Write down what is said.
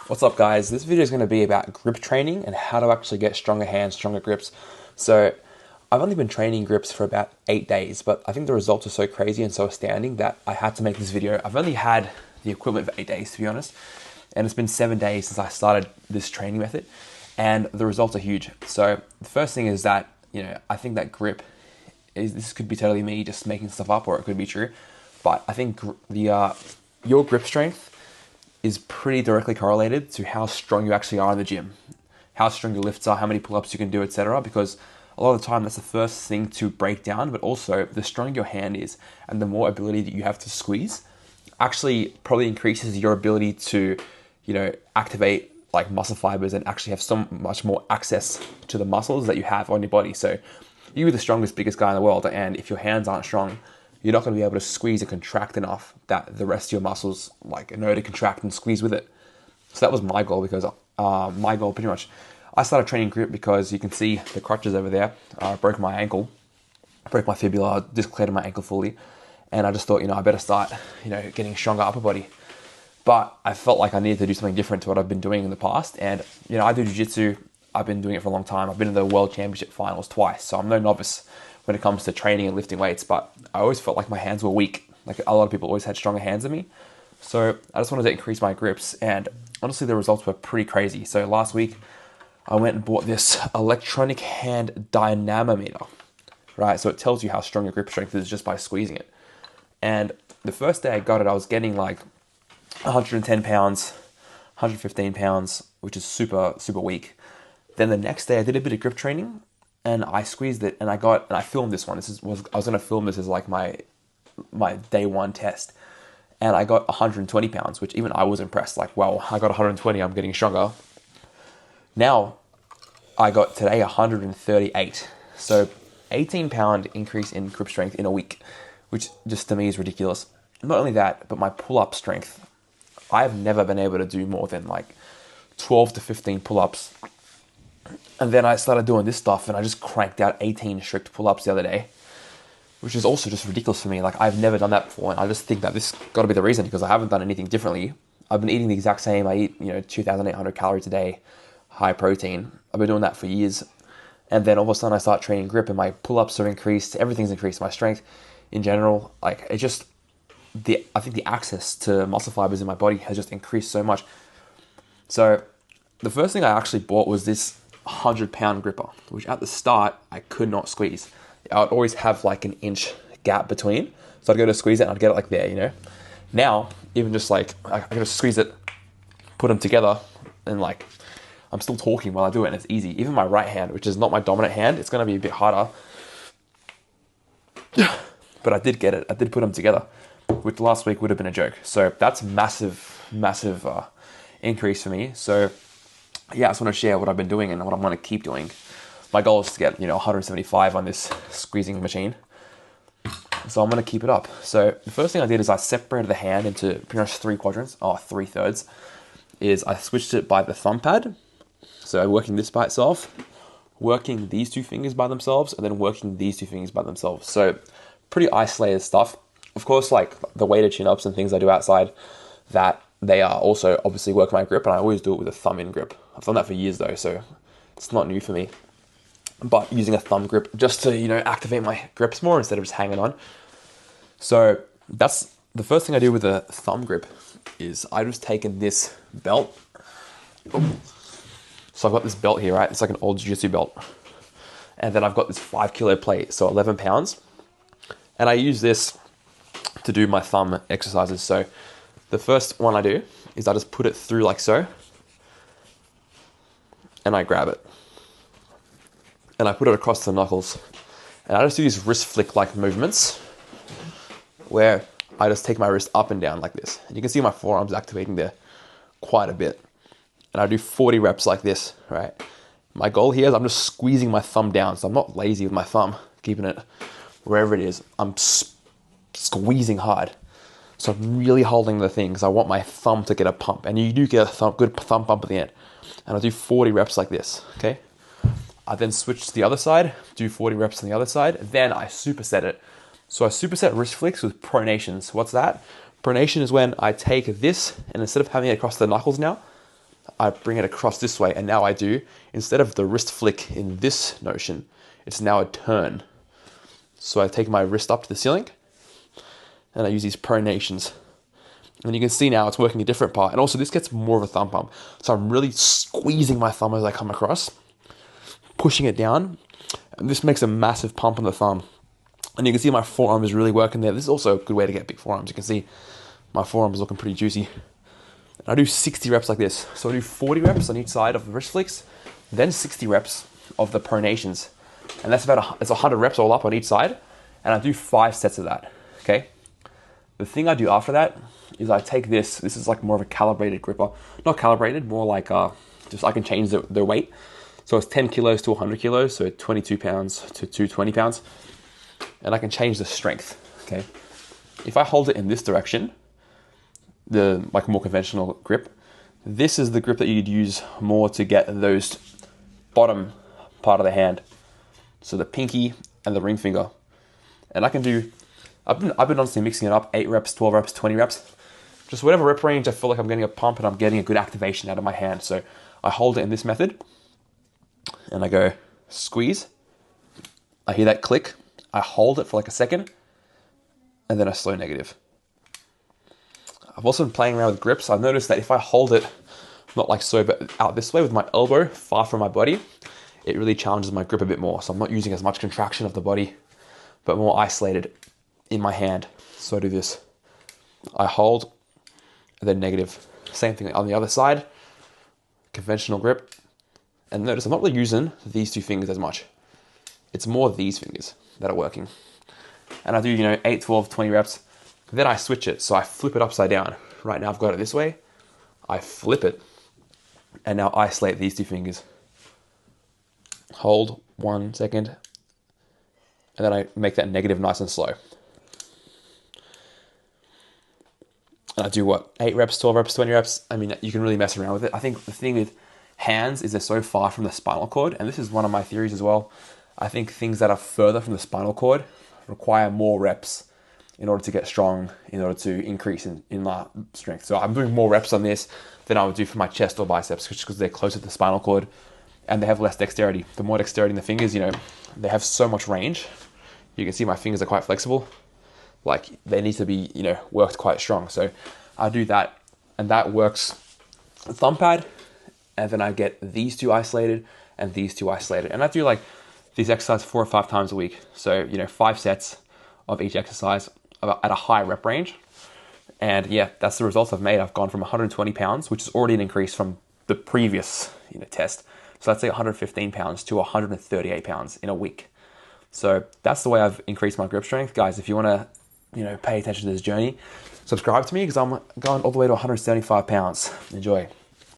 What's up, guys? This video is going to be about grip training and how to actually get stronger hands, stronger grips. So I've only been training grips for about 8 days, but I think the results are so crazy and so astounding that I had to make this video. I've only had the equivalent of 8 days, to be honest, and it's been 7 days since I started this training method, and the results are huge. So the first thing is that, I think that grip this could be totally me just making stuff up, or it could be true, but I think your grip strength is pretty directly correlated to how strong you actually are in the gym, how strong your lifts are, how many pull-ups you can do, etc. Because a lot of the time that's the first thing to break down, but also the stronger your hand is and the more ability that you have to squeeze actually probably increases your ability to, activate like muscle fibers and actually have so much more access to the muscles that you have on your body. So you're the strongest, biggest guy in the world, and if your hands aren't strong, you're not going to be able to squeeze and contract enough that the rest of your muscles know to contract and squeeze with it. So that was my goal, because my goal pretty much, I started training grip because you can see the crutches over there. I broke my ankle, broke my fibula, dislocated my ankle fully, and I just thought, I better start, getting stronger upper body. But I felt like I needed to do something different to what I've been doing in the past. And, I do jiu-jitsu. I've been doing it for a long time. I've been in the World Championship finals twice, so I'm no novice when it comes to training and lifting weights, but I always felt like my hands were weak. Like a lot of people always had stronger hands than me. So I just wanted to increase my grips, and honestly the results were pretty crazy. So last week I went and bought this electronic hand dynamometer, right? So it tells you how strong your grip strength is just by squeezing it. And the first day I got it, I was getting like 110 pounds, 115 pounds, which is super, super weak. Then the next day I did a bit of grip training, and I squeezed it, and I filmed this one. I was going to film this as like my day one test, and I got 120 pounds, which even I was impressed. Like, wow, I got 120. I'm getting stronger. Now, I got today 138. So 18-pound increase in grip strength in a week, which just to me is ridiculous. Not only that, but my pull-up strength. I've never been able to do more than like 12 to 15 pull-ups. And then I started doing this stuff, and I just cranked out 18 strict pull-ups the other day, which is also just ridiculous for me. Like, I've never done that before, and I just think that this got to be the reason, because I haven't done anything differently. I've been eating the exact same. I eat, 2,800 calories a day, high protein. I've been doing that for years. And then all of a sudden I start training grip, and my pull-ups are increased. Everything's increased. My strength in general, like, I think the access to muscle fibers in my body has just increased so much. So the first thing I actually bought was this 100-pound gripper, which at the start I could not squeeze. I would always have like an inch gap between, so I'd go to squeeze it and I'd get it like there. Now, even just like I can just squeeze it, put them together, and like I'm still talking while I do it, and it's easy. Even my right hand, which is not my dominant hand, it's going to be a bit harder, but I did get it. I did put them together, which last week would have been a joke. So that's massive increase for me. So yeah, I just want to share what I've been doing and what I'm going to keep doing. My goal is to get 175 on this squeezing machine, so I'm going to keep it up. So the first thing I did is I separated the hand into pretty much 3 quadrants, or 3/3. Is I switched it by the thumb pad, so working this by itself, working these 2 fingers by themselves, and then working these 2 fingers by themselves. So pretty isolated stuff. Of course, like the weighted chin-ups and things I do outside, that they are also obviously work my grip, and I always do it with a thumb in grip. I've done that for years though, so it's not new for me. But using a thumb grip just to, activate my grips more instead of just hanging on. So that's the first thing I do with a thumb grip, is I've just taken this belt. So I've got this belt here, right? It's like an old jiu-jitsu belt. And then I've got this 5 kilo plate, so 11 pounds. And I use this to do my thumb exercises. So the first one I do is I just put it through like so, and I grab it, and I put it across the knuckles, and I just do these wrist flick like movements where I just take my wrist up and down like this, and you can see my forearms activating there quite a bit, and I do 40 reps like this, right? My goal here is I'm just squeezing my thumb down, so I'm not lazy with my thumb, keeping it wherever it is. I'm squeezing hard. So I'm really holding the thing because I want my thumb to get a pump, and you do get a good thumb pump at the end. And I'll do 40 reps like this, okay? I then switch to the other side, do 40 reps on the other side, then I superset it. So I superset wrist flicks with pronations. What's that? Pronation is when I take this, and instead of having it across the knuckles now, I bring it across this way, and now I do, instead of the wrist flick in this notion, it's now a turn. So I take my wrist up to the ceiling, and I use these pronations. And you can see now it's working a different part. And also this gets more of a thumb pump. So I'm really squeezing my thumb as I come across, pushing it down. And this makes a massive pump on the thumb. And you can see my forearm is really working there. This is also a good way to get big forearms. You can see my forearm is looking pretty juicy. And I do 60 reps like this. So I do 40 reps on each side of the wrist flicks, then 60 reps of the pronations. And that's it's 100 reps all up on each side. And I do 5 sets of that, okay? The thing I do after that is I take this is like more of a calibrated gripper. Not calibrated, more like just I can change the weight. So it's 10 kilos to 100 kilos, so 22 pounds to 220 pounds. And I can change the strength, okay? If I hold it in this direction, the like more conventional grip, this is the grip that you'd use more to get those bottom part of the hand. So the pinky and the ring finger. And I can do, I've been honestly mixing it up, 8 reps, 12 reps, 20 reps. Just whatever rep range I feel like I'm getting a pump and I'm getting a good activation out of my hand. So I hold it in this method and I go squeeze. I hear that click. I hold it for like a second and then I slow negative. I've also been playing around with grips. I've noticed that if I hold it, not like so, but out this way with my elbow far from my body, it really challenges my grip a bit more. So I'm not using as much contraction of the body, but more isolated in my hand. So I do this. I hold, and then negative. Same thing on the other side, conventional grip. And notice I'm not really using these 2 fingers as much. It's more these fingers that are working. And I do, 8, 12, 20 reps. Then I switch it, so I flip it upside down. Right now I've got it this way. I flip it, and now isolate these 2 fingers. Hold 1 second, and then I make that negative nice and slow. And I do what? 8 reps, 12 reps, 20 reps. I mean, you can really mess around with it. I think the thing with hands is they're so far from the spinal cord, and this is one of my theories as well. I think things that are further from the spinal cord require more reps in order to get strong, in order to increase in strength. So I'm doing more reps on this than I would do for my chest or biceps, just because they're closer to the spinal cord and they have less dexterity. The more dexterity in the fingers, they have so much range. You can see my fingers are quite flexible. Like they need to be, worked quite strong. So I do that, and that works thumb pad, and then I get these 2 isolated and these 2 isolated. And I do like these exercises 4 or 5 times a week. So, 5 sets of each exercise at a high rep range. And yeah, that's the results I've made. I've gone from 120 pounds, which is already an increase from the previous test. So let's say 115 pounds to 138 pounds in a week. So that's the way I've increased my grip strength. Guys, if you want to, pay attention to this journey, subscribe to me because I'm going all the way to 175 pounds. Enjoy.